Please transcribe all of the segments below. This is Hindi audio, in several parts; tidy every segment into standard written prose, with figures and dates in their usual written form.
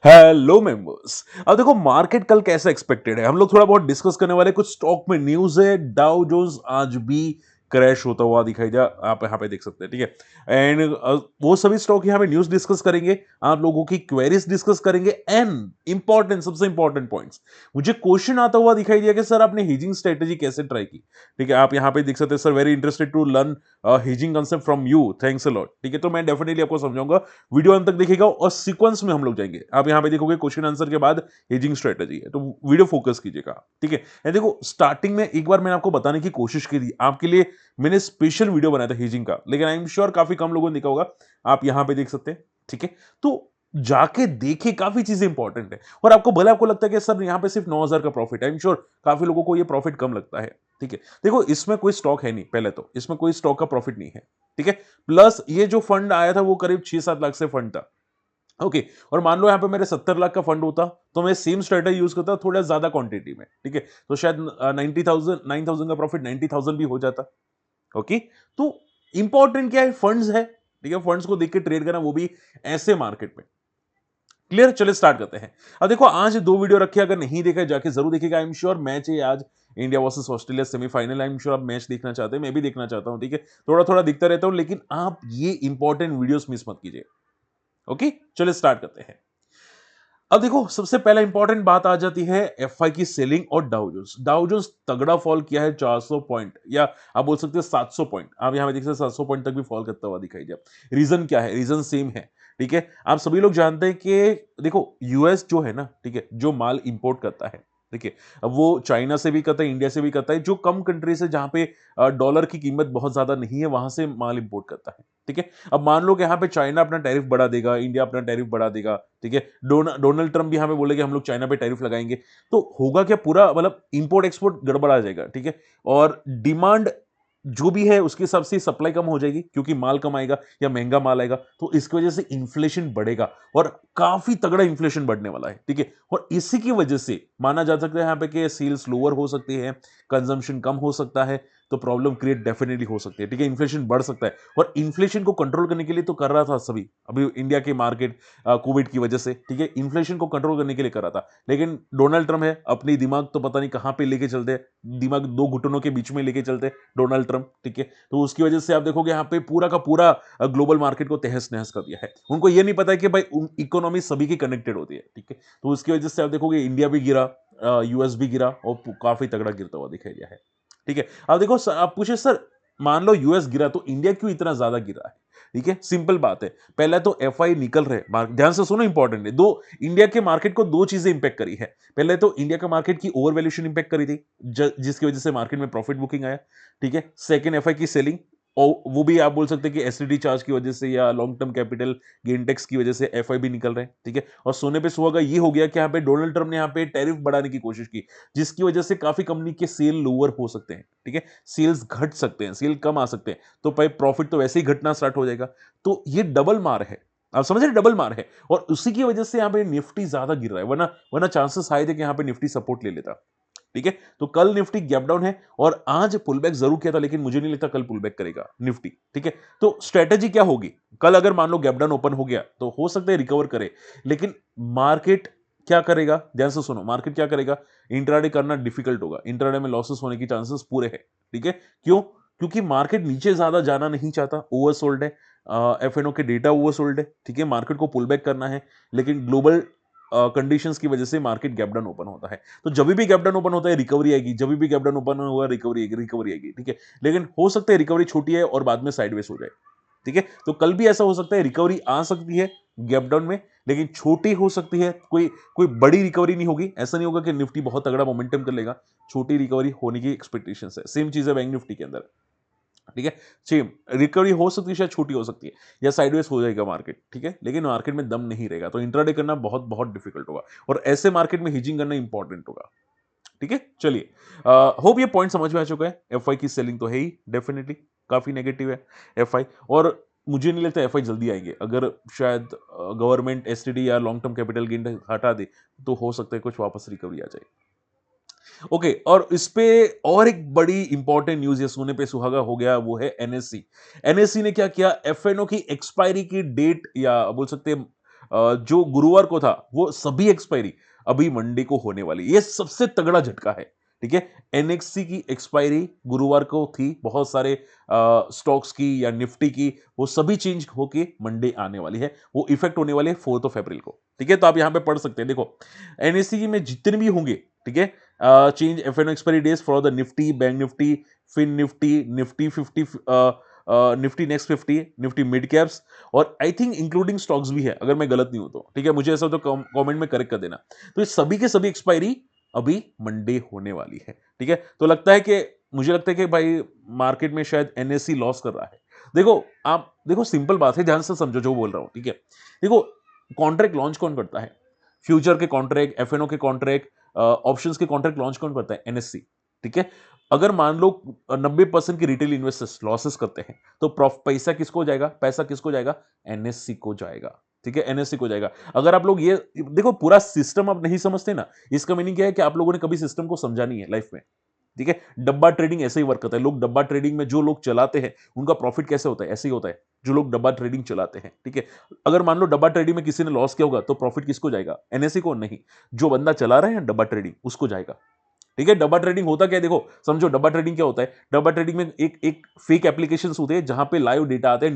Hello members. अब देखो मार्केट कल कैसा एक्सपेक्टेड है, हम लोग थोड़ा बहुत डिस्कस करने वाले। कुछ स्टॉक में न्यूज है, डाउ जोन्स आज भी क्रैश होता हुआ दिखाई दिया, आप यहाँ पे देख सकते हैं, ठीक है। एंड वो सभी स्टॉक यहाँ पे न्यूज डिस्कस करेंगे, आप लोगों की क्वेरीज डिस्कस करेंगे एंड इंपॉर्टेंट, सबसे इंपॉर्टेंट पॉइंट्स। मुझे क्वेश्चन आता हुआ दिखाई दिया कि सर आपने हेजिंग स्ट्रेटेजी कैसे ट्राई की, ठीक है। आप यहाँ पे देख सकते हैं, sir very interested to learn hedging concept from you, thanks a lot, ठीक है। तो मैं डेफिनेटली आपको समझाऊंगा, वीडियो अंत तक देखिएगा और सीक्वेंस में हम लोग जाएंगे। आप यहां पे देखोगे क्वेश्चन आंसर के बाद हेजिंग स्ट्रेटजी है, तो वीडियो फोकस कीजिएगा, ठीक है। देखो स्टार्टिंग में एक बार मैंने आपको बताने की कोशिश की थी, आपके लिए मैंने स्पेशल वीडियो बनाया था हेजिंग का, लेकिन आई एम श्योर काफी कम लोगों ने देखा होगा। आप यहां पे देख सकते हैं, ठीक है। तो जाके देखे, काफी चीजें इंपॉर्टेंट है। और आपको भले आपको लगता है कि सर यहां पे सिर्फ 9,000 का प्रॉफिट है, आई एम श्योर काफी लोगों को ये प्रॉफिट कम लगता है, ठीक है। देखो इसमें कोई स्टॉक है नहीं, पहले तो इसमें कोई स्टॉक का प्रॉफिट नहीं है, ठीक है। प्लस ये जो फंड आया था वो करीब 6-7 लाख से फंड था, ओके। और मान लो यहां पे मेरे 70 लाख का फंड होता तो मैं सेम स्ट्रेटेजी यूज करता थोड़ा ज्यादा क्वांटिटी में, ठीक है। तो शायद 90,000 का प्रॉफिट 90,000 भी हो जाता, ओके। तो इंपॉर्टेंट क्या है, फंड्स है, ठीक है। फंड्स को देख के ट्रेड करना, वो भी ऐसे मार्केट में। क्लियर, चले स्टार्ट करते हैं। अब देखो आज दो वीडियो रखे, अगर नहीं देखा जाके जरूर देखिएगा। आई एम श्योर मैच है आज, India versus Australia semifinal. I am sure आप मैच देखना चाहते हैं, मैं भी देखना चाहता हूं, ठीक है। थोड़ा थोड़ा दिखता रहता हूं, लेकिन आप ये इंपॉर्टेंट वीडियोस मिस मत कीजिए, ओके। चलिए स्टार्ट करते हैं। अब देखो सबसे पहला इंपॉर्टेंट बात आ जाती है एफआई की सेलिंग और डाउजोस। डाउजोस तगड़ा फॉल किया है, 400 पॉइंट, या आप बोल सकते हैं 700 पॉइंट। आप यहां पे देख सकते हैं 700 पॉइंट तक भी फॉल करता हुआ दिखाई दिया। रीजन क्या है, रीजन सेम है, ठीक है। आप सभी लोग जानते हैं कि देखो यूएस जो है ना, ठीक है, जो माल इंपोर्ट करता है, ठीक है, अब वो चाइना से भी करता है, इंडिया से भी करता है, जो कम कंट्रीज है जहां पे डॉलर की कीमत बहुत ज्यादा नहीं है, वहां से माल इंपोर्ट करता है, ठीक है। अब मान लो कि यहाँ पे चाइना अपना टैरिफ बढ़ा देगा, इंडिया अपना टैरिफ बढ़ा देगा, ठीक है। डोनाल्ड ट्रंप भी हमें बोले कि हम लोग चाइना पे टैरिफ लगाएंगे, तो होगा क्या, पूरा मतलब इंपोर्ट एक्सपोर्ट गड़बड़ा जाएगा, ठीक है। और डिमांड जो भी है उसके हिसाब से सप्लाई कम हो जाएगी, क्योंकि माल कम आएगा या महंगा माल आएगा, तो इसकी वजह से इन्फ्लेशन बढ़ेगा और काफी तगड़ा इन्फ्लेशन बढ़ने वाला है, ठीक है। और इसी की वजह से माना जा सकता है यहाँ पे कि सेल्स लोअर हो सकती है, कंजम्पशन कम हो सकता है, तो प्रॉब्लम क्रिएट डेफिनेटली हो सकती है, ठीक है। इन्फ्लेशन बढ़ सकता है, और इन्फ्लेशन को कंट्रोल करने के लिए तो कर रहा था सभी, अभी इंडिया के मार्केट कोविड की वजह से, ठीक है, इन्फ्लेशन को कंट्रोल करने के लिए कर रहा था। लेकिन डोनाल्ड ट्रंप है, अपनी दिमाग तो पता नहीं कहां पे लेके चलते हैं, दिमाग दो घुटनों के बीच में लेके चलते हैं डोनाल्ड ट्रंप, ठीक है। तो उसकी वजह से आप देखोगे यहाँ पे पूरा का पूरा ग्लोबल मार्केट को तहस नहस कर दिया है। उनको ये नहीं पता है कि भाई इकोनॉमी सभी की कनेक्टेड होती है, ठीक है। तो उसकी वजह से आप देखोगे इंडिया भी गिरा, यूएस भी गिरा, और काफी तगड़ा गिरता हुआ दिखाई दिया है, ठीक है। अब देखो आप पूछे सर, मान लो यूएस गिरा तो इंडिया क्यों इतना ज्यादा गिरा है, ठीक है। सिंपल बात है, पहले तो एफआई निकल रहे, ध्यान से सुनो, इंपॉर्टेंट है। दो इंडिया के मार्केट को दो चीजें इंपैक्ट करी है। पहले तो इंडिया का मार्केट की ओवर वैल्यूएशन इंपैक्ट करी थी, जिसकी वजह से मार्केट में प्रॉफिट बुकिंग आया, ठीक है। सेकंड एफआई की सेलिंग, और वो भी आप बोल सकते हैं कि एसटीडी चार्ज की वजह से या long term capital gain tax की वजह से एफआई भी निकल रहे हैं, ठीक है। और सोने पे सुहागा ये हो गया कि यहाँ पे डोनाल्ड ट्रंप ने यहाँ पे टैरिफ बढ़ाने की कोशिश की, जिसकी वजह से काफी कंपनी के सेल लोअर हो सकते हैं, ठीक है। सेल्स घट सकते हैं, सेल कम आ सकते हैं, तो भाई प्रॉफिट तो वैसे ही घटना स्टार्ट हो जाएगा। तो ये डबल मार है, आप समझ रहे, डबल मार है। और उसी की वजह से यहाँ पे निफ्टी ज्यादा गिर रहा है, वरना वरना चांसेस आए थे कि यहाँ पे निफ्टी सपोर्ट ले लेता, ठीक है। तो कल निफ्टी गैप डाउन है, और आज पुल बैक जरूर किया था, लेकिन मुझे नहीं लगता कल पुल बैक करेगा निफ्टी, ठीक है। तो स्ट्रेटेजी क्या होगी, कल अगर मान लो गैप डाउन ओपन हो गया तो हो सकता है रिकवर करे, लेकिन मार्केट क्या करेगा, ध्यान से सुनो, मार्केट क्या करेगा, इंट्राडे करना डिफिकल्ट होगा, इंट्राडे में लॉसेस होने की चांसेस पूरे हैं, ठीक है। क्यों, क्योंकि मार्केट नीचे ज्यादा जाना नहीं चाहता, ओवरसोल्ड है, एफएनओ के डेटा ओवरसोल्ड है, ठीक है। मार्केट को पुल बैक करना है, लेकिन ग्लोबल कंडीशंस की वजह से मार्केट गैप डाउन ओपन होता है। तो जब भी गैप डाउन ओपन होता है रिकवरी आएगी, जब भी गैप डाउन ओपन हुआ रिकवरी आएगी, रिकवरी आएगी, ठीक है। लेकिन हो सकता है रिकवरी छोटी है और बाद में साइडवेज हो जाए, ठीक है। तो कल भी ऐसा हो सकता है, रिकवरी आ सकती है गैप डाउन में, लेकिन छोटी हो सकती है, कोई कोई बड़ी रिकवरी नहीं होगी। ऐसा नहीं होगा कि निफ्टी बहुत तगड़ा मोमेंटम कर लेगा, छोटी रिकवरी होने की एक्सपेक्टेशन है। सेम चीज है बैंक निफ्टी के अंदर, ठीक है। सेम रिकवरी हो सकती है, शायद छोटी हो सकती है, या साइडवेज हो जाएगा मार्केट, ठीक है, लेकिन मार्केट में दम नहीं रहेगा, तो इंट्राडे करना बहुत बहुत डिफिकल्ट होगा, और ऐसे मार्केट में हिजिंग करना इंपॉर्टेंट होगा, ठीक है। चलिए, होप ये पॉइंट समझ में आ चुका है। एफआई की सेलिंग तो है ही डेफिनेटली, काफी नेगेटिव है एफआई, और मुझे नहीं लगता एफआई जल्दी आएंगे। अगर शायद गवर्नमेंट एसटीडी या लॉन्ग टर्म कैपिटल गेन हटा दे, तो हो सकता है कुछ वापस रिकवरी आ जाए, ओके। और इस पे और एक बड़ी इंपॉर्टेंट न्यूज ये सोने पे सुहागा हो गया, वो है एनएससी। एनएससी ने क्या किया, एफएनओ की एक्सपायरी की डेट, या बोल सकते हैं जो गुरुवार को था वो सभी एक्सपायरी अभी मंडे को होने वाली। ये सबसे तगड़ा झटका है, ठीक है। एनएक्सी की एक्सपायरी गुरुवार को थी, बहुत सारे स्टॉक्स की या निफ्टी की, वो सभी चेंज होके मंडे आने वाली है। वो इफेक्ट होने वाले है 4 ऑफ अप्रैल को, ठीक है। तो आप यहां पे पढ़ सकते हैं, देखो एनएससी में जितने भी होंगे, ठीक है, change F and O expiry days for the Nifty, bank Nifty, fin Nifty, Nifty 50, Nifty next 50, Nifty mid caps, और आई थिंक इंक्लूडिंग स्टॉक्स भी है, अगर मैं गलत नहीं हूं तो, ठीक है। मुझे ऐसा तो कमेंट में करेक्ट कर देना। तो ये सभी के सभी एक्सपायरी अभी मंडे होने वाली है, ठीक है। तो लगता है कि मुझे लगता है कि भाई मार्केट में शायद एनएससी लॉस कर रहा है। देखो आप देखो, सिंपल बात है, ध्यान से समझो जो बोल रहा हूं, ठीक है। देखो कॉन्ट्रैक्ट लॉन्च कौन करता है? फ्यूचर के कॉन्ट्रैक्ट, एफएनओ के कॉन्ट्रैक्ट, ऑप्शंस के कॉन्ट्रैक्ट लॉन्च कौन करता है? एनएससी, ठीक है। अगर मान लो 90% के रिटेल इन्वेस्टर्स लॉसेस करते हैं, तो पैसा किसको जाएगा? पैसा किसको जाएगा? एनएससी को जाएगा, ठीक है, एनएससी को जाएगा। अगर आप लोग ये देखो पूरा सिस्टम आप नहीं समझते ना, इसका मीनिंग क्या है कि आप लोगों ने कभी सिस्टम को समझा नहीं है लाइफ में, ठीक है। डब्बा ट्रेडिंग ऐसे ही वर्क करता है। लोग डब्बा ट्रेडिंग में जो लोग चलाते हैं उनका प्रॉफिट कैसे होता है? ऐसे ही होता है, जो लोग डब्बा ट्रेडिंग चलाते हैं, ठीक है। अगर मान लो डब्बा ट्रेडिंग में किसी ने लॉस किया होगा, तो प्रॉफिट किसको जाएगा? एनएससी को नहीं, जो बंदा चला रहा है डब्बा ट्रेडिंग उसको जाएगा, ठीक है। डब्बा ट्रेडिंग होता क्या है? देखो समझो डब्बा ट्रेडिंग क्या होता है। डब्बा ट्रेडिंग में एक एक फेक एप्लीकेशंस होते हैं जहां पे लाइव डेटा आते हैं,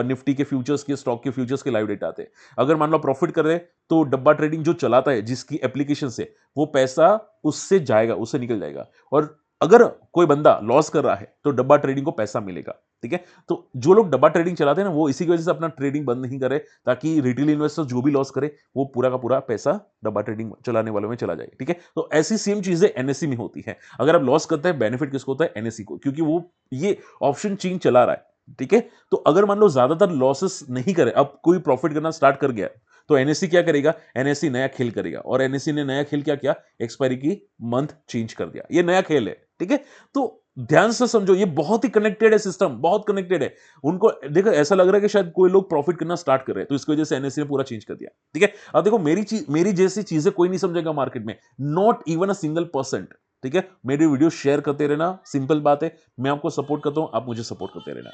निफ्टी के फ्यूचर्स के, स्टॉक के फ्यूचर्स के लाइव डेटा आते हैं। अगर मान लो प्रॉफिट कर रहे हैं, तो डब्बा ट्रेडिंग जो चलाता है, जिसकी एप्लीकेशन से, वो पैसा उससे जाएगा, उससे निकल जाएगा। और अगर कोई बंदा लॉस कर रहा है, तो डब्बा ट्रेडिंग को पैसा मिलेगा, ठीक है। तो जो लोग डब्बा ट्रेडिंग चलाते हैं ना, वो इसी की वजह से अपना ट्रेडिंग बंद नहीं करे, ताकि रिटेल इन्वेस्टर जो भी लॉस करे, वो पूरा का पूरा पैसा डब्बा ट्रेडिंग चलाने वालों में चला जाए, ठीक है। तो ऐसी सेम चीजें एनएससी में होती है। अगर आप लॉस करते हैं, बेनिफिट किसको होता है? एनएससी को, क्योंकि वो ये ऑप्शन चेन चला रहा है, ठीक है। तो अगर मान लो ज्यादातर लॉसेस नहीं करे, अब कोई प्रॉफिट करना स्टार्ट कर गया, तो एनएससी क्या करेगा? एनएससी नया खेल करेगा, और एनएससी ने नया खेल क्या किया? एक्सपायरी की मंथ चेंज कर दिया। ये नया खेल है, ठीक है। तो ध्यान से समझो, ये बहुत ही कनेक्टेड है, सिस्टम बहुत कनेक्टेड है। उनको देखो ऐसा लग रहा है कि शायद कोई लोग प्रॉफिट करना स्टार्ट कर रहे हैं, तो इसकी वजह से एनएससी ने पूरा चेंज कर दिया, ठीक है। अब देखो मेरी जैसी चीजें कोई नहीं समझेगा मार्केट में, not even a single percent, ठीक है। मेरी वीडियो शेयर करते रहना, सिंपल बात है। मैं आपको सपोर्ट करता हूं, आप मुझे सपोर्ट करते रहना,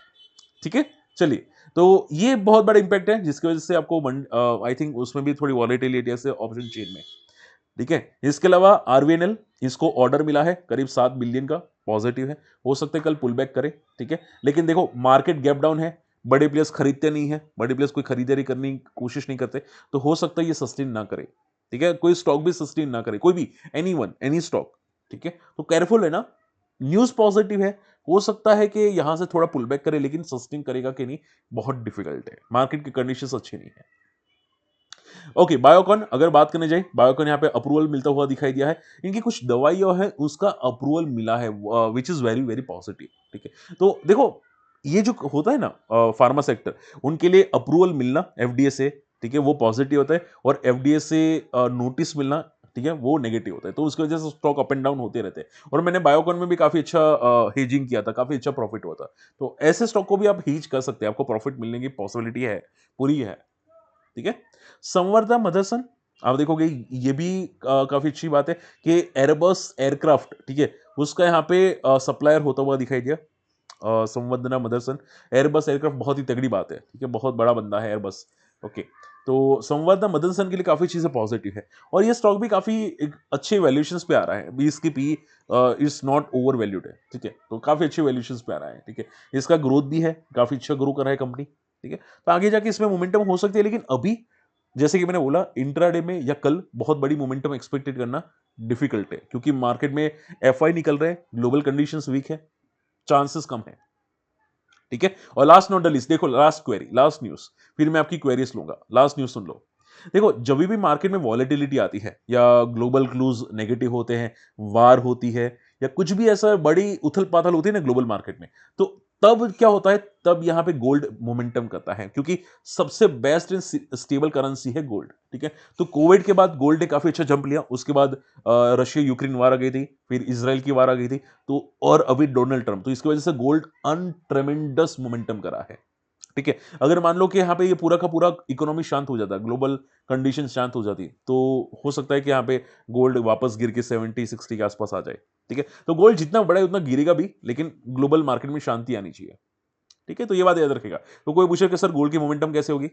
ठीक है। चलिए, तो ये बहुत बड़ा इंपैक्ट है, जिसकी वजह से आपको आई थिंक उसमें भी थोड़ी वॉलेटिलिटी है ऑप्शन चेन में, ठीक है। इसके अलावा आरवीएनएल, इसको ऑर्डर मिला है करीब 7 बिलियन का, पॉजिटिव है। हो सकता है कल पुल बैक करे, ठीक है। लेकिन देखो मार्केट गैप डाउन है, बड़े प्लेयर्स खरीदते नहीं है, बड़े प्लेयर्स कोई खरीदारी करने की कोशिश नहीं करते, तो हो सकता है ये सस्टेन ना करे, ठीक है। कोई स्टॉक भी सस्टेन ना करे, कोई भी, एनी वन, एनी स्टॉक, ठीक है। तो केयरफुल है ना। न्यूज पॉजिटिव है, हो सकता है कि यहां से थोड़ा पुल बैक करे, लेकिन सस्टेन करेगा कि नहीं, बहुत डिफिकल्ट है। मार्केट की कंडीशंस अच्छी नहीं है। ओके, बायोकॉन अगर बात करने जाए, बायोकॉन यहाँ पे अप्रूवल मिलता हुआ दिखाई दिया है। इनकी कुछ दवाइयां है, उसका अप्रूवल मिला है, विच इज वेरी वेरी पॉजिटिव, ठीक है। तो देखो ये जो होता है ना फार्मा सेक्टर, उनके लिए अप्रूवल मिलना एफडीए से, ठीक है, वो पॉजिटिव होता है। और एफडीए से नोटिस मिलना, ठीक है, वो नेगेटिव होता है। तो उसकी वजह से स्टॉक अप एंड डाउन होते रहते हैं। और मैंने बायोकॉन में भी काफी अच्छा हेजिंग किया था, काफी अच्छा प्रॉफिट हुआ था। तो ऐसे स्टॉक को भी आप हीज कर सकते हैं, आपको प्रॉफिट मिलने की पॉसिबिलिटी है, पूरी है, ठीक है। संवर्धा मदरसन, आप देखोगे ये भी काफी अच्छी बात है कि एयरबस एयरक्राफ्ट, ठीक है, उसका यहाँ पे सप्लायर होता हुआ दिखाई दिया। संवर्धना मदरसन, एयरबस एयरक्राफ्ट बहुत ही तगड़ी बात है, ठीक है, बहुत बड़ा बंदा है एयरबस, ओके। तो संवर्धना मदरसन के लिए काफी चीजें पॉजिटिव है, और ये स्टॉक भी काफी एक अच्छे वैल्यूएशंस पे आ रहा है। 20 की P is not over valued है, ठीक है। तो काफी अच्छे वैल्यूएशंस पे आ रहा है, ठीक है। इसका ग्रोथ भी है, काफी अच्छा ग्रो कर रहा है कंपनी, ठीक है। तो आगे जाके इसमें मोमेंटम हो सकती है, लेकिन अभी जैसे कि मैंने बोला, इंट्राडे में या कल बहुत बड़ी मोमेंटम एक्सपेक्टेड करना डिफिकल्ट है, क्योंकि मार्केट में एफआई निकल रहे हैं, ग्लोबल कंडीशंस वीक है, चांसेस कम है, ठीक है। और लास्ट नॉट द लीस्ट, देखो लास्ट क्वेरी, लास्ट न्यूज, फिर मैं आपकी क्वेरीज लूंगा। लास्ट न्यूज सुन लो। देखो जब भी मार्केट में वॉलेटिलिटी आती है, या ग्लोबल क्लूज नेगेटिव होते हैं, वार होती है, या कुछ भी ऐसा बड़ी उथल पाथल होती है ना ग्लोबल मार्केट में, तो तब क्या होता है? तब यहां पे गोल्ड मोमेंटम करता है, क्योंकि सबसे बेस्ट एंड स्टेबल करेंसी है गोल्ड, ठीक है। तो कोविड के बाद गोल्ड ने काफी अच्छा जंप लिया, उसके बाद रशिया यूक्रेन वार आ गई थी, फिर इसराइल की वार आ गई थी, तो और अभी डोनाल्ड ट्रंप, तो इसकी वजह से गोल्ड अनट्रेमेंडस मोमेंटम करा है, ठीक है। अगर मान लो कि यहाँ पे ये पूरा का पूरा इकोनॉमी शांत हो जाता है, ग्लोबल कंडीशन शांत हो जाती, तो हो सकता है कि यहाँ पे गोल्ड वापस गिर के 70-60 के आसपास आ जाए, ठीक है। तो गोल्ड जितना बड़ा है उतना गिरेगा भी, लेकिन ग्लोबल मार्केट में शांति आनी चाहिए, ठीक है। तो ये बात याद रखेगा। तो कोई पूछे कि सर गोल्ड की मोमेंटम कैसे होगी,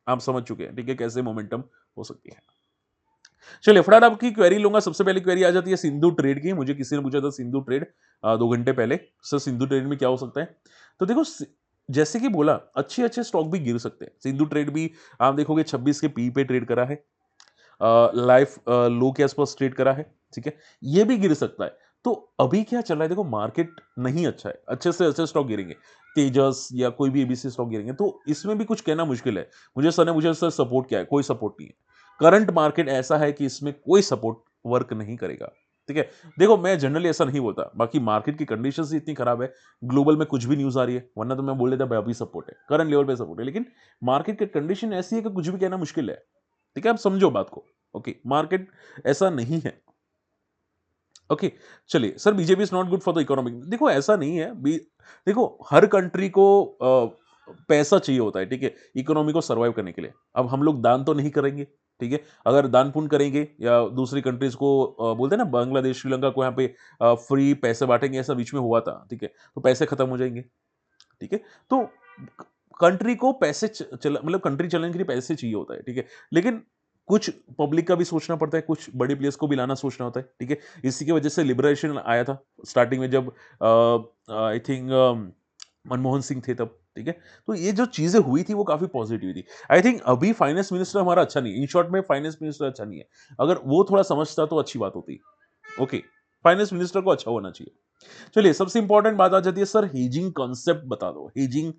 आप समझ चुके हैं, ठीक है, कैसे मोमेंटम हो सकती है। चलिए फटाफट आपकी क्वेरी लूंगा। सबसे पहली क्वेरी आ जाती है सिंधु ट्रेड की। मुझे किसी ने पूछा था सिंधु ट्रेड 2 घंटे पहले, सर सिंधु ट्रेड में क्या हो सकता है। तो देखो जैसे कि बोला, अच्छे अच्छे स्टॉक भी गिर सकते हैं। सिंधु ट्रेड भी आप देखोगे 26 के पी पे ट्रेड करा है, लाइफ लो के आसपास ट्रेड करा है, ठीक है, ये भी गिर सकता है। तो अभी क्या चल रहा है, देखो मार्केट नहीं अच्छा है, अच्छे से अच्छे स्टॉक गिरेंगे, तेजस या कोई भी एबीसी स्टॉक गिरेंगे, तो इसमें भी कुछ कहना मुश्किल है। मुझे सर सपोर्ट क्या है, कोई सपोर्ट नहीं है। करंट मार्केट ऐसा है कि इसमें कोई सपोर्ट वर्क नहीं करेगा, ठीक है। देखो मैं जनरली ऐसा नहीं बोलता, बाकी मार्केट की कंडीशंस ही इतनी खराब है, ग्लोबल में कुछ भी न्यूज आ रही है, वरना तो मैं बोल देता भाई अभी सपोर्ट है, करंट लेवल पे सपोर्ट है, लेकिन मार्केट की कंडीशन ऐसी है कि कुछ भी कहना मुश्किल है, ठीक है, आप समझो बात को। ओके, मार्केट ऐसा नहीं है। ओके, चलिए sir BJP is not good for the economic, देखो ऐसा नहीं है। देखो हर कंट्री को पैसा चाहिए होता है, ठीक है, इकोनॉमी को सर्वाइव करने के लिए। अब हम लोग दान तो नहीं करेंगे, ठीक है, अगर दान पुण्य करेंगे या दूसरी कंट्रीज को बोलते हैं ना, बांग्लादेश श्रीलंका को यहाँ पे फ्री पैसे बांटेंगे, ऐसा बीच में हुआ था, ठीक है, तो पैसे खत्म हो जाएंगे, ठीक है। तो कंट्री को पैसे मतलब कंट्री चलने के लिए पैसे चाहिए होता है, ठीक है, लेकिन कुछ पब्लिक का भी सोचना पड़ता है, कुछ बड़े प्लेयर्स को भी लाना सोचना होता है, ठीक है। इसी की वजह से लिबरेशन आया था स्टार्टिंग में, जब आई थिंक मनमोहन सिंह थे तब, ठीक है। तो ये जो चीजें हुई थी वो काफी पॉजिटिव थी। आई थिंक अभी फाइनेंस मिनिस्टर हमारा अच्छा नहीं है, इन शॉर्ट में फाइनेंस मिनिस्टर अच्छा नहीं है। अगर वो थोड़ा समझता तो अच्छी बात होती। ओके, फाइनेंस मिनिस्टर को अच्छा होना चाहिए। चलिए सबसे इंपॉर्टेंट बात आ जाती है, सर हेजिंग कॉन्सेप्ट बता दो, हेजिंग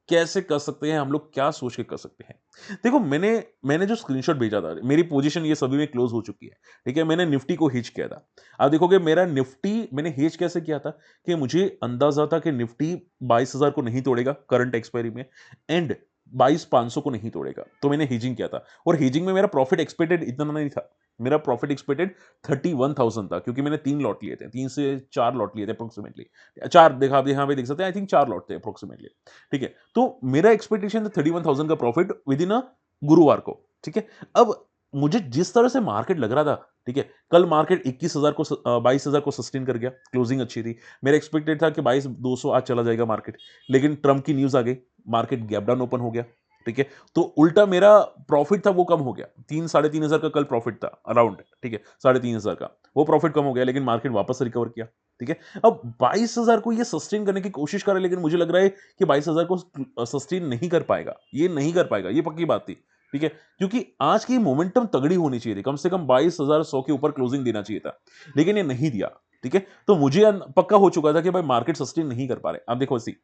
कैसे कर सकते हैं हम लोग, क्या सोच के कर सकते हैं। देखो मैंने मैंने जो स्क्रीनशॉट भेजा था, मेरी पोजीशन ये सभी में क्लोज हो चुकी है, ठीक है, मैंने निफ्टी को हेज किया था। आप देखोगे मेरा निफ्टी मैंने हेज कैसे किया था, कि मुझे अंदाजा था कि निफ्टी 22,000 को नहीं तोड़ेगा करंट एक्सपायरी में, एंड 22,500 को नहीं तोड़ेगा, तो मैंने हेजिंग किया था। और हेजिंग में मेरा प्रॉफिट एक्सपेक्टेड इतना नहीं था, मेरा प्रॉफिट एक्सपेक्टेड 31,000 था, क्योंकि मैंने 3 लॉट लिए थे, 3 से 4 लॉट लिए थे अप्रोक्सीमेटली। 4 देखा, आप यहाँ पे देख सकते हैं, आई थिंक 4 लॉट थे अप्रोक्सीमेटली, ठीक है। तो मेरा एक्सपेक्टेशन था 31,000 का प्रॉफिट विद इन अ गुरुवार को, ठीक है। अब मुझे जिस तरह से मार्केट लग रहा था, ठीक है, कल मार्केट 21,000 को 22,000 को सस्टेन कर गया, क्लोजिंग अच्छी थी। मेरा एक्सपेक्टेड था कि 22,200 आज चला जाएगा मार्केट, लेकिन ट्रम्प की न्यूज आ गई, मार्केट गैप डाउन ओपन हो गया, ठीक है। तो उल्टा मेरा प्रॉफिट था वो कम हो गया, 3 साढ़े 3 हजार का कल प्रॉफिट था अराउंड, ठीक है, 3,500 का वो प्रॉफिट कम हो गया, लेकिन मार्केट वापस रिकवर किया, ठीक है। अब 22,000 को ये सस्टेन करने की कोशिश कर रहा है, लेकिन मुझे लग रहा है कि 22,000 को सस्टेन नहीं कर पाएगा, ये नहीं कर पाएगा, ये पक्की बात थी, ठीक है। क्योंकि आज की मोमेंटम तगड़ी होनी चाहिए थी, कम से कम 22,100 के ऊपर क्लोजिंग देना चाहिए था, लेकिन ये नहीं दिया, ठीक है। तो मुझे पक्का हो चुका था कि भाई मार्केट सस्टेन नहीं कर पा रहे। आप देखो इसी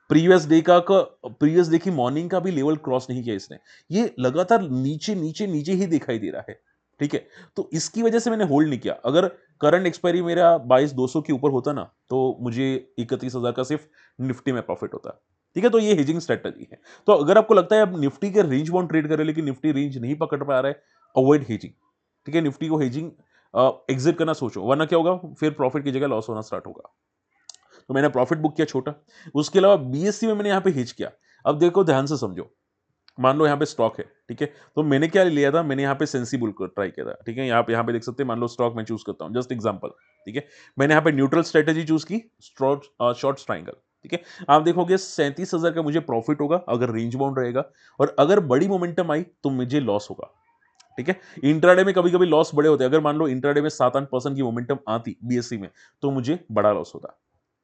प्रीवियस डे की मॉर्निंग का भी लेवल क्रॉस नहीं किया इसने, ये लगातार नीचे नीचे नीचे ही दिखाई दे रहा है, ठीक है। तो इसकी वजह से मैंने होल्ड नहीं किया। अगर करंट एक्सपायरी मेरा 22,200 के ऊपर होता ना, तो मुझे 31,000 का सिर्फ निफ्टी में प्रॉफिट होता, ठीक है। तो ये हेजिंग स्ट्रेटजी है। तो अगर आपको लगता है आप निफ्टी के रेंज बाउंड ट्रेड करें, लेकिन निफ्टी रेंज नहीं पकड़ पा रहा है, अवॉइड हेजिंग, ठीक है। निफ्टी को हेजिंग एग्जिट करना सोचो, वरना क्या होगा, फिर प्रॉफिट की जगह लॉस होना स्टार्ट होगा। तो मैंने प्रॉफिट बुक किया छोटा। उसके अलावा बीएससी में मैंने यहाँ पे हेज किया। अब देखो ध्यान से समझो, मान लो यहाँ पे स्टॉक है, ठीक है, तो मैंने क्या लिया था, मैंने यहाँ पे सेंसिबल को ट्राई किया था, ठीक है। यहाँ पे देख सकते हैं, मान लो स्टॉक मैं चूज करता हूँ, जस्ट एग्जांपल, ठीक है। मैंने यहाँ पे न्यूट्रल स्ट्रेटेजी चूज की, शॉर्ट ट्राइंगल, ठीक है। आप देखोगे 37,000 का मुझे प्रॉफिट होगा अगर रेंज बाउंड रहेगा, और अगर बड़ी मोमेंटम आई तो मुझे लॉस होगा, ठीक है। इंट्राडे में कभी कभी लॉस बड़े होते हैं, अगर मान लो इंट्राडे में 7-8% की मोमेंटम आती बीएससी में, तो मुझे बड़ा लॉस होता,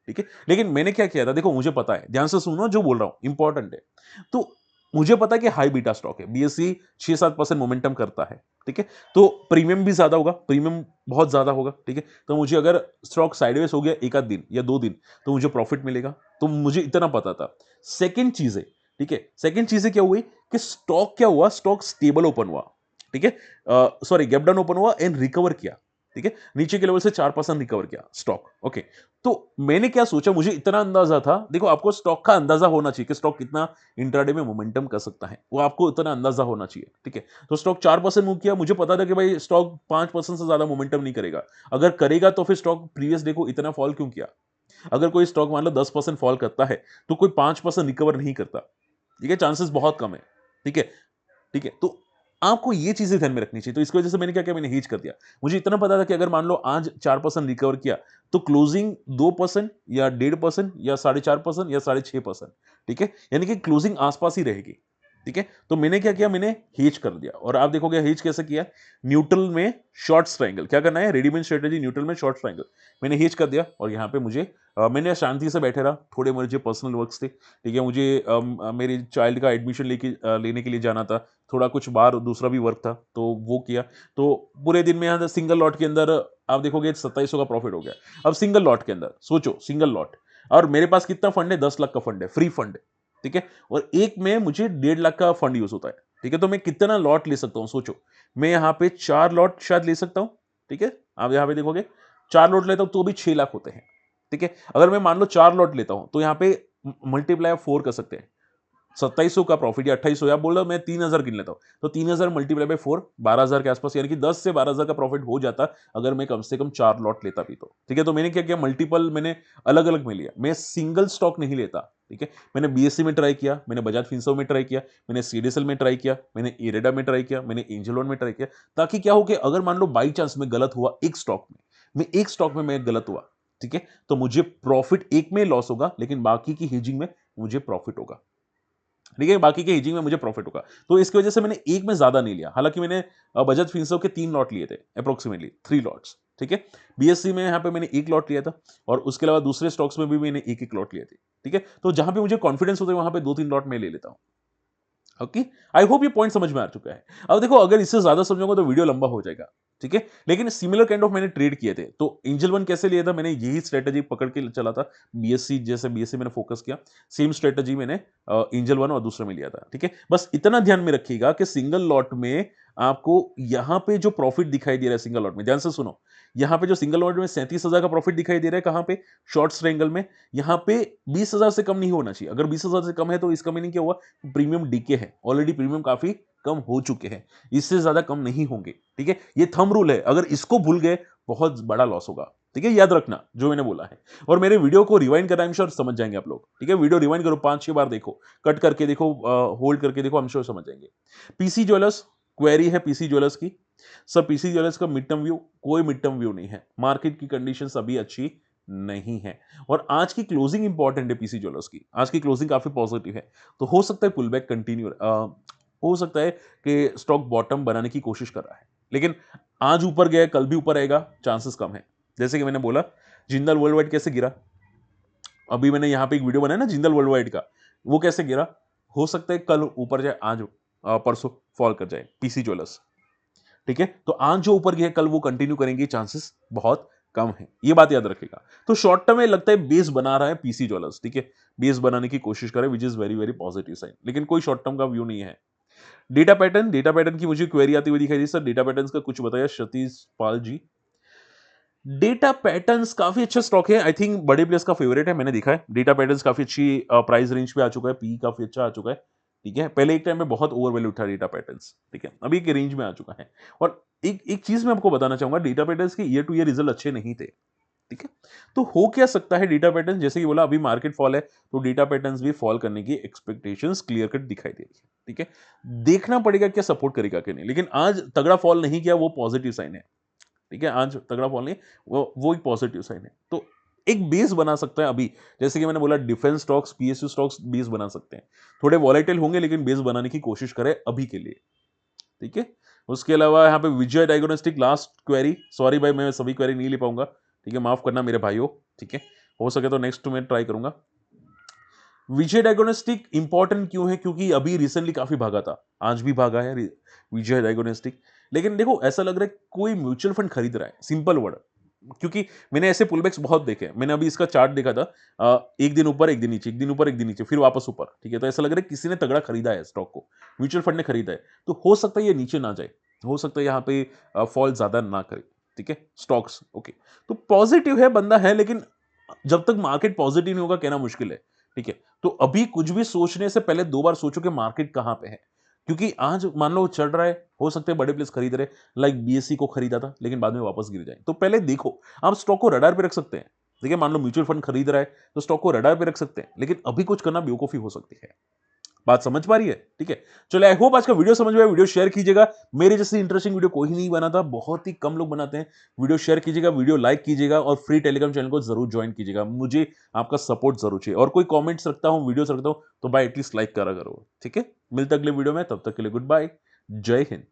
ठीक है। लेकिन मैंने क्या किया था, देखो मुझे पता है, ध्यान से सुनो जो बोल रहा हूं इंपॉर्टेंट है। तो मुझे पता है कि हाई बीटा स्टॉक है, बीएससी 6-7% मोमेंटम करता है, ठीक है। तो प्रीमियम भी ज्यादा होगा, प्रीमियम बहुत ज्यादा होगा, ठीक है। तो मुझे अगर स्टॉक साइडवेज हो गया 1 आध दिन या 2 दिन, तो मुझे प्रॉफिट मिलेगा, तो मुझे इतना पता था। सेकेंड चीज है, ठीक है, सेकेंड चीज क्या हुई कि स्टॉक क्या हुआ, स्टॉक स्टेबल ओपन हुआ, ठीक है, सॉरी गैप डाउन ओपन हुआ एंड रिकवर किया, ठीक है, नीचे के लेवल से 4% रिकवर किया स्टॉक, ओके। तो मैंने क्या सोचा, मुझे इतना अंदाजा था, देखो आपको स्टॉक का अंदाजा होना चाहिए कि स्टॉक कितना इंट्राडे में मोमेंटम कर सकता है, वो आपको इतना अंदाजा होना चाहिए, ठीक है। तो स्टॉक 4% मूव किया, मुझे पता था कि भाई स्टॉक 5% से ज्यादा मोमेंटम नहीं करेगा। अगर करेगा तो फिर स्टॉक प्रीवियस डे को इतना फॉल क्यों किया। अगर कोई स्टॉक मान लो 10% फॉल करता है, तो कोई 5% रिकवर नहीं करता, ठीक है, चांसेस बहुत कम है, ठीक है, ठीक है। तो आपको ये चीजें ध्यान में रखनी चाहिए। तो इसकी वजह से मैंने क्या किया, मैंने हेज कर दिया। मुझे इतना पता था कि अगर मान लो आज 4% रिकवर किया, तो क्लोजिंग 2% या 1.5% या 4.5% या 6.5%, ठीक है, यानी कि क्लोजिंग आसपास ही रहेगी, ठीक है, तो मैंने क्या किया, मैंने हेज कर दिया। और आप देखोगे हेज कैसे किया, न्यूट्रल में शॉर्ट ट्रायंगल, क्या करना है, रेडीमेड स्ट्रेटेजी न्यूट्रल में शॉर्ट ट्रायंगल, मैंने हेज कर दिया। और यहाँ पे मुझे मैंने शांति से बैठे रहा, थोड़े मुझे पर्सनल वर्क्स थे, ठीक है, मुझे मेरे चाइल्ड का एडमिशन लेने के लिए जाना था, थोड़ा कुछ बाहर दूसरा भी वर्क था, तो वो किया। तो पूरे दिन में यहाँ सिंगल लॉट के अंदर आप देखोगे 2700 का प्रॉफिट हो गया। अब सिंगल लॉट के अंदर सोचो, सिंगल लॉट, और मेरे पास कितना फंड है, 10 लाख का फंड है, फ्री फंड है, ठीक है, और एक में मुझे 1.5 लाख का फंड यूज होता है, ठीक है, तो मैं कितना लॉट ले सकता हूं, सोचो, मैं यहां पे 4 लॉट शायद ले सकता हूं, ठीक है, आप यहां पे देखोगे 4 लॉट लेता हूं तो भी 6 लाख होते हैं, ठीक है। अगर मैं मान लो 4 लॉट लेता हूं तो यहां पे मल्टीप्लाई 4 कर सकते हैं, 2700 का प्रॉफिट या 2800, या बोल रहा मैं 3000 गिन लेता हूं, तो 3000 मल्टीप्लाई बाय 4, 12000 के आसपास, यानी कि 10 से 12000 का प्रॉफिट हो जाता अगर मैं कम से कम 4 लॉट लेता भी तो, ठीक है। तो मैंने क्या किया, मल्टीपल मैंने अलग अलग में लिया, मैं सिंगल स्टॉक नहीं लेता, ठीक है। मैंने बीएससी में ट्राई किया, मैंने बजाज फिनसर्व में ट्राई किया, मैंने सीडीएसएल में ट्राई किया, मैंने इरेडा में ट्राई किया, मैंने एंजल वन में ट्राई किया, ताकि क्या हो कि अगर मान लो बाई चांस में गलत हुआ एक स्टॉक में, एक स्टॉक में मैं गलत हुआ, ठीक है, तो मुझे प्रॉफिट एक में लॉस होगा, लेकिन बाकी की हेजिंग में मुझे प्रॉफिट होगा, ठीक है, बाकी के हेजिंग में मुझे प्रॉफिट होगा। तो इसकी वजह से मैंने एक में ज्यादा नहीं लिया, हालांकि मैंने बजाज फिनसर्व के 3 लॉट लिए थे, अप्रोक्सीमेटली 3 लॉट्स, ठीक है। बीएससी में यहाँ पे मैंने 1 लॉट लिया था, और उसके अलावा दूसरे स्टॉक्स में भी मैंने एक एक लॉट लिए थे, ठीक है। तो जहां पे मुझे कॉन्फिडेंस होता है वहां पे 2-3 लॉट मैं ले लेता हूं। ओके, आई होप ये पॉइंट समझ में आ चुका है। अब देखो, अगर इससे ज्यादा समझोगे तो वीडियो लंबा हो जाएगा, ठीक है, लेकिन सिमिलर काइंड ऑफ मैंने ट्रेड किए थे। तो एंजल वन कैसे लिया था, मैंने यही स्ट्रेटेजी पकड़ के चला था, बीएससी जैसे बीएससी मैंने फोकस किया, सेम स्ट्रेटेजी मैंने एंजल वन और दूसरे में लिया था, ठीक है। बस इतना ध्यान में रखिएगा कि सिंगल लॉट में आपको यहां पे जो प्रॉफिट दिखाई दे रहा है सिंगल लॉट में, ध्यान से सुनो, यहां पे जो सिंगल लॉट में 37,000 का प्रॉफिट दिखाई दे रहा है, कहां पे, शॉर्ट ट्रायंगल में, यहां पे 20,000 से कम नहीं होना चाहिए। अगर 20,000 से कम है तो इसका मीनिंग क्या हुआ, प्रीमियम डीके है, ऑलरेडी प्रीमियम काफी कम हो चुके हैं, इससे ज्यादा कम नहीं होंगे, ठीक है। ये थंब रूल है, अगर इसको भूल गए बहुत बड़ा लॉस होगा, ठीक है, याद रखना जो मैंने बोला है। और मेरे वीडियो को रिवाइंड करना, आई एम श्योर समझ जाएंगे आप लोग, ठीक है, वीडियो रिवाइंड करो, 5-6 बार देखो, कट करके देखो, होल्ड करके देखो, आई एम श्योर समझ जाएंगे। पीसी ज्वेलर्स, क्वेरी है पीसी ज्वेलर्स की, सर पीसी ज्वेलर्स का मिड टर्म व्यू, कोई मिड टर्म व्यू नहीं है, मार्केट की कंडीशंस अभी अच्छी नहीं है, और आज की क्लोजिंग इंपॉर्टेंट है पीसी ज्वेलर्स की, आज की क्लोजिंग काफी पॉजिटिव है, तो हो सकता है पुल बैक कंटिन्यू, हो सकता है कि स्टॉक बॉटम बनाने की कोशिश कर रहा है, लेकिन आज ऊपर गया, कल भी ऊपर आएगा, चांसेस कम है। जैसे कि मैंने बोला, जिंदल वर्ल्ड वाइड कैसे गिरा, अभी मैंने यहां पे एक वीडियो बनाया ना जिंदल वर्ल्ड वाइड का, वो कैसे गिरा, हो सकता है कल ऊपर जाए, आज परसों फॉल कर जाए पीसी ज्वेलर्स, ठीक है। तो आज जो ऊपर गया कल वो कंटिन्यू करेंगे, चांसेस बहुत कम है, ये बात याद रखेगा। तो शॉर्ट टर्म में लगता है बेस बना रहा है पीसी ज्वेलर्स, ठीक है, बेस बनाने की कोशिश करे, which is very very positive sign, लेकिन कोई शॉर्ट टर्म का व्यू नहीं है। डेटा पैटर्न की मुझे क्वेरी आती हुई दिखाई दी, सर डेटा पैटर्न का कुछ बताया सतीश पाल जी। डेटा पैटर्न्स काफी अच्छा स्टॉक है, आई थिंक बड़े प्लेस का फेवरेट है, मैंने देखा है डेटा पैटर्न्स काफी अच्छी प्राइस रेंज पे आ चुका है, पी काफी अच्छा आ चुका है, ठीक है। पहले एक टाइम में बहुत ओवरवैल्यू था डेटा पैटर्न्स, ठीक है, अभी एक रेंज में आ चुका है। और एक एक चीज मैं आपको बताना चाहूंगा, डेटा पैटर्न्स के ईयर टू ईयर रिजल्ट अच्छे नहीं थे, ठीक है। तो हो क्या सकता है, डेटा पैटर्न जैसे कि बोला, अभी मार्केट फॉल है, तो डेटा पैटर्न्स भी फॉल करने की एक्सपेक्टेशंस क्लियर कट दिखाई दे रही है, ठीक है। देखना पड़ेगा क्या सपोर्ट करेगा कि नहीं, लेकिन आज तगड़ा फॉल नहीं किया, वो पॉजिटिव साइन है, ठीक है, आज तगड़ा फॉल नहीं, वो एक पॉजिटिव साइन है। तो एक बेस बना सकता है अभी, जैसे कि मैंने बोला, defence stocks, PSU stocks base बना सकते हैं, थोड़े वॉलेटाइल होंगे लेकिन बेस बनाने की कोशिश करें अभी के लिए, ठीक है। उसके अलावा यहाँ पे विजय डायग्नोस्टिक, लास्ट क्वेरी, सॉरी भाई मैं सभी क्वेरी नहीं ले पाऊंगा, ठीक है, माफ करना मेरे भाइयों, ठीक है, हो सके तो नेक्स्ट में ट्राई करूंगा। विजय डायग्नोस्टिक इंपॉर्टेंट क्यों है, क्योंकि अभी रिसेंटली काफी भागा था, आज भी भागा है विजय डायग्नोस्टिक, लेकिन देखो ऐसा लग रहा है कोई म्यूचुअल फंड खरीद रहा है, सिंपल वर्ड, क्योंकि मैंने ऐसे पुलबैक्स बहुत देखे हैं, मैंने अभी इसका चार्ट देखा था, एक दिन ऊपर एक दिन नीचे, एक दिन ऊपर एक दिन नीचे, फिर वापस ऊपर, ठीक है, तो ऐसा लग रहा है किसी ने तगड़ा खरीदा है स्टॉक को, म्यूचुअल फंड ने खरीदा है, तो हो सकता है ये नीचे ना जाए, हो सकता है यहाँ पे फॉल ज्यादा ना करे, ठीक है, स्टॉक्स ओके। तो पॉजिटिव है, बंदा है, लेकिन जब तक मार्केट पॉजिटिव नहीं होगा कहना मुश्किल है, ठीक है। तो अभी कुछ भी सोचने से पहले 2 बार सोचो कि मार्केट कहां पे है, क्योंकि आज मान लो चढ़ रहा है, हो सकते हैं बड़े प्लेस खरीद रहे, लाइक बीएससी को खरीदा था लेकिन बाद में वापस गिर जाए, तो पहले देखो, आप स्टॉक को रडार पे रख सकते हैं, ठीक है, मान लो म्यूचुअल फंड खरीद रहा है तो स्टॉक को रडार पे रख सकते हैं, लेकिन अभी कुछ करना बेवकूफी हो सकती है, बात समझ पा रही है, ठीक है। चलो आई होप आज का वीडियो समझ में आया, वीडियो शेयर कीजिएगा, मेरे जैसे इंटरेस्टिंग वीडियो कोई नहीं बनाता, बहुत ही कम लोग बनाते हैं, वीडियो शेयर कीजिएगा, वीडियो लाइक कीजिएगा, और फ्री टेलीग्राम चैनल को जरूर ज्वाइन कीजिएगा, मुझे आपका सपोर्ट जरूर चाहिए, और कोई कमेंट्स रखता हूं, वीडियोस रखता हूं, तो भाई एटलीस्ट लाइक करा करो, ठीक है। मिलते हैं अगले वीडियो में, तब तक के लिए गुड बाय। जय हिंद।